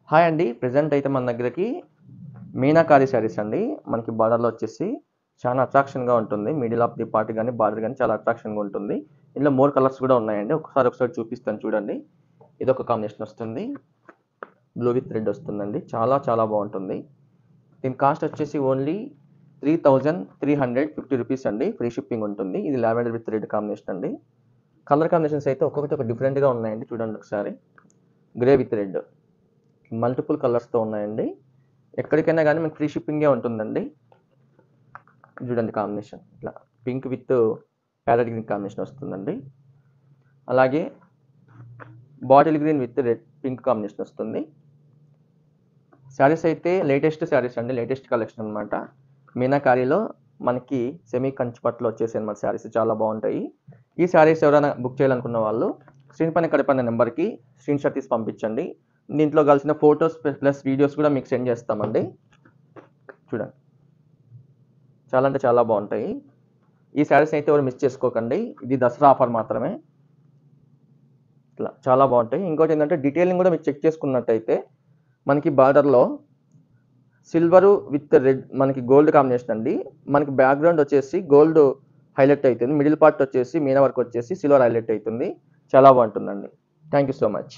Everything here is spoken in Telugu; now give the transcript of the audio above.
హాయ్ అండి. ప్రెజెంట్ అయితే మన దగ్గరకి మీనాకారి శారీస్ అండి. మనకి బార్డర్‌లో వచ్చేసి చాలా అట్రాక్షన్‌గా ఉంటుంది. మిడిల్ ఆఫ్ ది పార్ట్ గాని, బార్డర్ గాని చాలా అట్రాక్షన్‌గా ఉంటుంది. ఇందులో మోర్ కలర్స్ కూడా ఉన్నాయండి. ఒకసారి చూపిస్తాను చూడండి. ఇదొక కాంబినేషన్ వస్తుంది. బ్లూ విత్ రెడ్ వస్తుందండి. చాలా బాగుంటుంది. దీని కాస్ట్ వచ్చేసి ఓన్లీ 3350 రూపీస్ అండి. ఫ్రీ షిప్పింగ్ ఉంటుంది. ఇది లావెండర్ విత్ రెడ్ కాంబినేషన్ అండి. కలర్ కాంబినేషన్స్ అయితే ఒక్కొక్కటి ఒక డిఫరెంట్‌గా ఉన్నాయండి. చూడండి ఒకసారి. Grey with red. మల్టిపుల్ కలర్స్‌తో ఉన్నాయండి. ఎక్కడికైనా గానీ మీకు ఫ్రీ షిప్పింగే ఉంటుందండి. చూడండి కాంబినేషన్. ఇట్లా pink with parrot green combination వస్తుందండి. అలాగే bottle green with red pink combination వస్తుంది. శారీస్ అయితే లేటెస్ట్ శారీస్ అండి. లేటెస్ట్ కలెక్షన్ అనమాట. మీనాకారిలో మనకి సెమీ కంచి పట్టులో వచ్చేసాయి అన్నమాట శారీస్. చాలా బాగుంటాయి. ఈ శారీస్ ఎవరైనా బుక్ చేయాలనుకున్న వాళ్ళు స్క్రీన్ పైన కనపడిన నెంబర్‌కి స్క్రీన్ షాట్ తీసి పంపించండి. దీంట్లో కావాల్సిన ఫోటోస్ ప్లస్ వీడియోస్ కూడా మీకు సెండ్ చేస్తామండి. చూడండి. చాలా అంటే చాలా బాగుంటాయి. ఈ శారీస్ అయితే ఎవరు మిస్ చేసుకోకండి. ఇది దసరా ఆఫర్ మాత్రమే. ఇట్లా చాలా బాగుంటాయి. ఇంకోటి ఏంటంటే డీటెయిలింగ్ కూడా మీరు చెక్ చేసుకున్నట్టయితే మనకి బార్డర్‌లో సిల్వర్ విత్ రెడ్ మనకి గోల్డ్ కాంబినేషన్ అండి. మనకి బ్యాక్‌గ్రౌండ్ వచ్చేసి గోల్డ్ హైలైట్ అవుతుంది. మిడిల్ పార్ట్ వచ్చేసి మీనా వర్క్ వచ్చేసి సిల్వర్ హైలైట్ అవుతుంది. చాలా బాగుంటుందండి. Thank you so much.